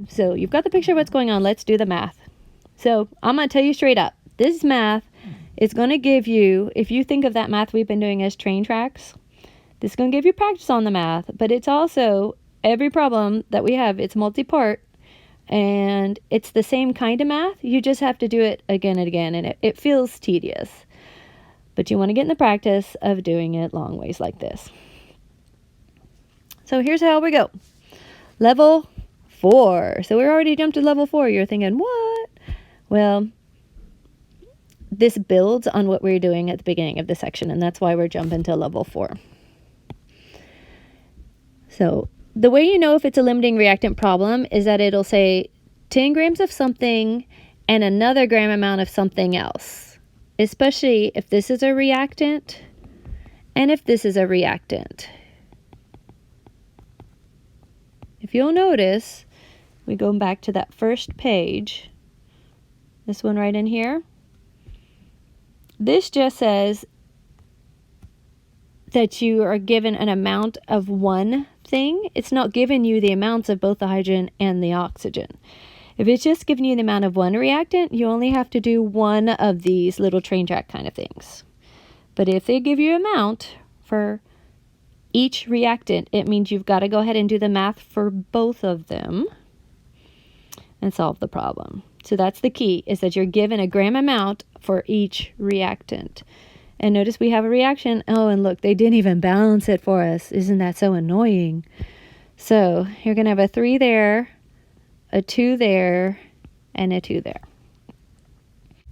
So you've got the picture of what's going on. Let's do the math. So I'm going to tell you straight up, this math is going to give you, if you think of that math we've been doing as train tracks, this is going to give you practice on the math, but it's also every problem that we have, it's multi-part, and it's the same kind of math. You just have to do it again and again, and it feels tedious. But you want to get in the practice of doing it long ways like this. So here's how we go. Level 4. So we already jumped to level 4. You're thinking, what? Well, this builds on what we were doing at the beginning of the section, and that's why we're jumping to level 4. So the way you know if it's a limiting reactant problem is that it'll say 10 grams of something and another gram amount of something else, especially if this is a reactant and if this is a reactant. If you'll notice, we go back to that first page, this one right in here. This just says that you are given an amount of one thing. It's not giving you the amounts of both the hydrogen and the oxygen. If it's just giving you the amount of one reactant, you only have to do one of these little train track kind of things. But if they give you amount for each reactant, it means you've got to go ahead and do the math for both of them and solve the problem. So that's the key, is that you're given a gram amount for each reactant. And notice we have a reaction. Oh, and look, they didn't even balance it for us. Isn't that so annoying? So you're going to have a 3 there, a 2 there, and a 2 there.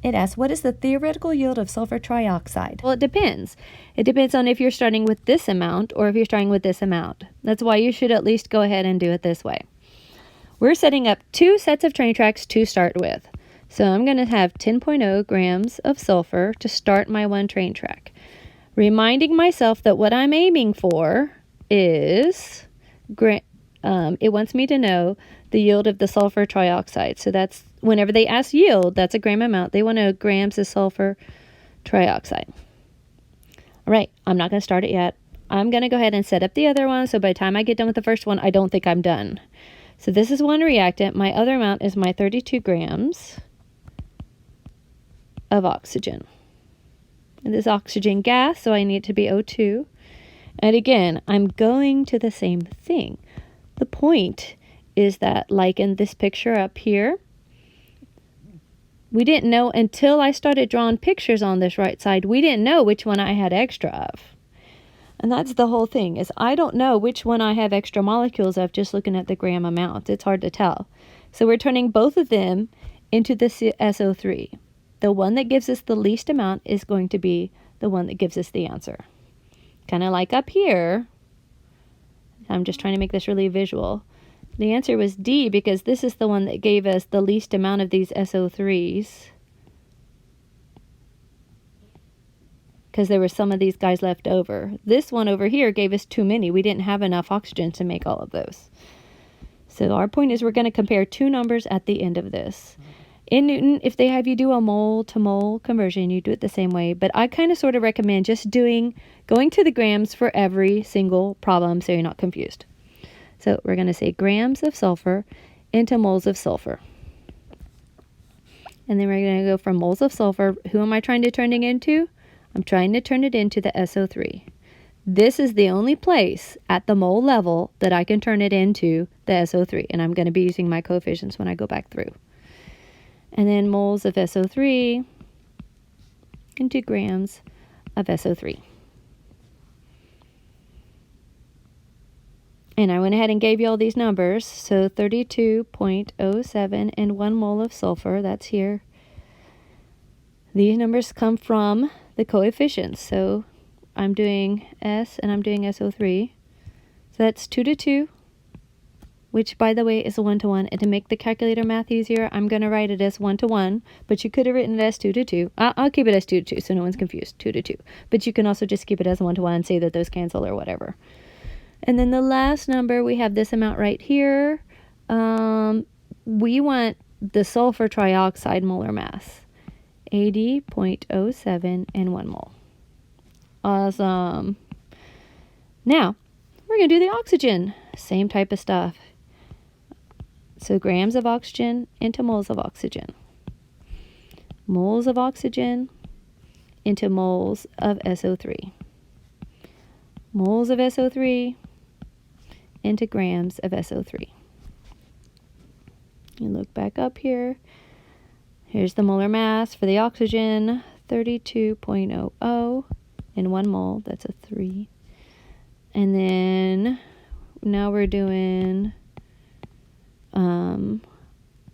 It asks, what is the theoretical yield of sulfur trioxide? Well, it depends. It depends on if you're starting with this amount or if you're starting with this amount. That's why you should at least go ahead and do it this way. We're setting up 2 sets of train tracks to start with. So I'm going to have 10.0 grams of sulfur to start my one train track. Reminding myself that what I'm aiming for is, it wants me to know the yield of the sulfur trioxide. So that's, whenever they ask yield, that's a gram amount. They want to know grams of sulfur trioxide. All right, I'm not going to start it yet. I'm going to go ahead and set up the other one. So by the time I get done with the first one, I don't think I'm done. So this is one reactant. My other amount is my 32 grams of oxygen. And this oxygen gas, so I need it to be O2. And again, I'm going to the same thing. The point is that, like in this picture up here, we didn't know until I started drawing pictures on this right side, we didn't know which one I had extra of. And that's the whole thing, is I don't know which one I have extra molecules of just looking at the gram amount. It's hard to tell. So we're turning both of them into the SO3. The one that gives us the least amount is going to be the one that gives us the answer. Kind of like up here. I'm just trying to make this really visual. The answer was D because this is the one that gave us the least amount of these SO3s. Because there were some of these guys left over. This one over here gave us too many. We didn't have enough oxygen to make all of those. So our point is we're going to compare 2 numbers at the end of this. In Newton, if they have you do a mole to mole conversion, you do it the same way. But I kind of sort of recommend just going to the grams for every single problem so you're not confused. So we're going to say grams of sulfur into moles of sulfur. And then we're going to go from moles of sulfur. Who am I trying to turn it into? I'm trying to turn it into the SO3. This is the only place at the mole level that I can turn it into the SO3. And I'm going to be using my coefficients when I go back through. And then moles of SO3 into grams of SO3. And I went ahead and gave you all these numbers. So 32.07 and 1 mole of sulfur, that's here. These numbers come from the coefficients. So I'm doing S and I'm doing SO3. So that's 2 to 2. Which, by the way, is a 1-to-1. And to make the calculator math easier, I'm going to write it as 1-to-1. But you could have written it as 2 to 2. I'll keep it as 2 to 2, so no one's confused. 2 to 2. But you can also just keep it as 1-to-1, say that those cancel or whatever. And then the last number, we have this amount right here. We want the sulfur trioxide molar mass. 80.07 and 1 mole. Awesome. Now, we're going to do the oxygen. Same type of stuff. So grams of oxygen into moles of oxygen. Moles of oxygen into moles of SO3. Moles of SO3 into grams of SO3. You look back up here. Here's the molar mass for the oxygen, 32.00 in 1 mole. That's a 3. And then now we're doing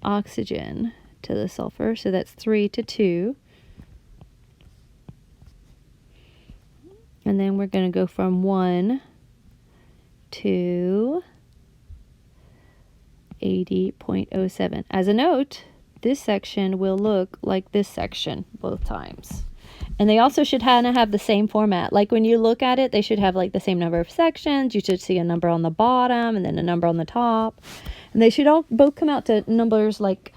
oxygen to the sulfur. So that's 3 to 2. And then we're going to go from 1 to 80.07. As a note, this section will look like this section both times. And they also should kind of have the same format. Like when you look at it, they should have like the same number of sections. You should see a number on the bottom and then a number on the top. And they should all both come out to numbers like,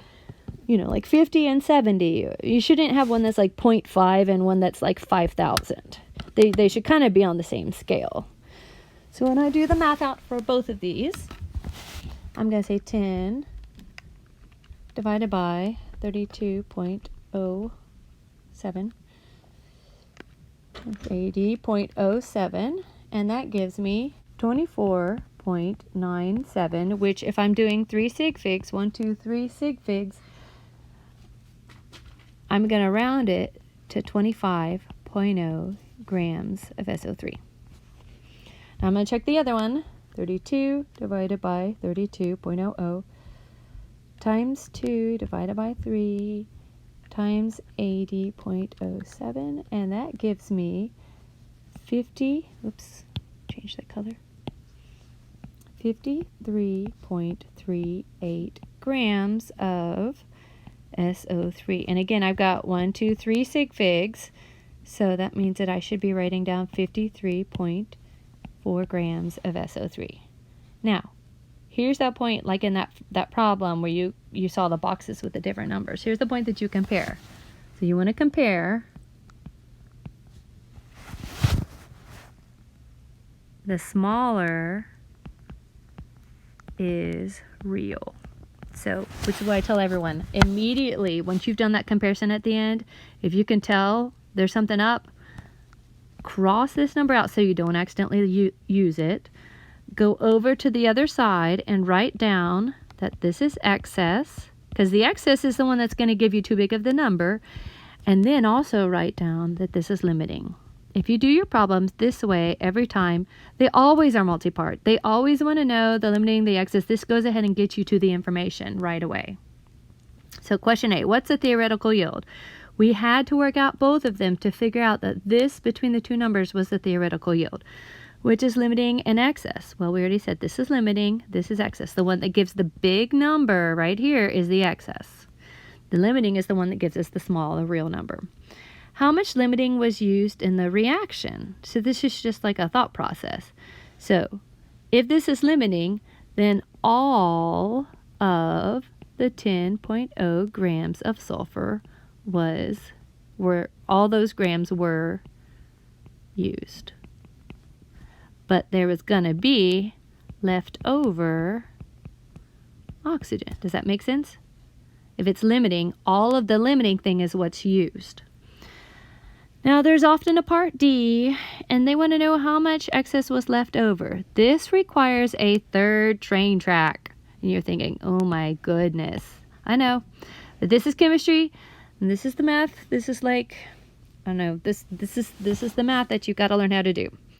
you know, like 50 and 70. You shouldn't have one that's like 0.5 and one that's like 5,000. They should kind of be on the same scale. So when I do the math out for both of these, I'm going to say 10 divided by 32.07. 80.07, and that gives me 24.97, which if I'm doing 3 sig figs, 1, 2, 3 sig figs, I'm going to round it to 25.0 grams of SO3. Now I'm going to check the other one. 32 divided by 32.00 times 2 divided by 3 times 80.07, and that gives me 53.38 grams of SO3. And again, I've got 1, 2, 3 sig figs, so that means that I should be writing down 53.4 grams of SO3. Now, here's that point, like in that problem where you saw the boxes with the different numbers. Here's the point that you compare. So you want to compare the smaller is real. So, which is what I tell everyone. Immediately, once you've done that comparison at the end, if you can tell there's something up, cross this number out so you don't accidentally use it. Go over to the other side and write down that this is excess, because the excess is the one that's going to give you too big of the number, and then also write down that this is limiting. If you do your problems this way every time, they always are multi-part. They always want to know the limiting, the excess. This goes ahead and gets you to the information right away. So question 8, what's the theoretical yield? We had to work out both of them to figure out that this between the two numbers was the theoretical yield. Which is limiting and excess? Well, we already said this is limiting, this is excess. The one that gives the big number right here is the excess. The limiting is the one that gives us the small, the real number. How much limiting was used in the reaction? So this is just like a thought process. So if this is limiting, then all of the 10.0 grams of sulfur all those grams were used. But there was going to be leftover oxygen. Does that make sense? If it's limiting, all of the limiting thing is what's used. Now, there's often a part D, and they want to know how much excess was left over. This requires a third train track. And you're thinking, oh my goodness. I know. But this is chemistry, and this is the math. This is like, I don't know, this is the math that you've got to learn how to do.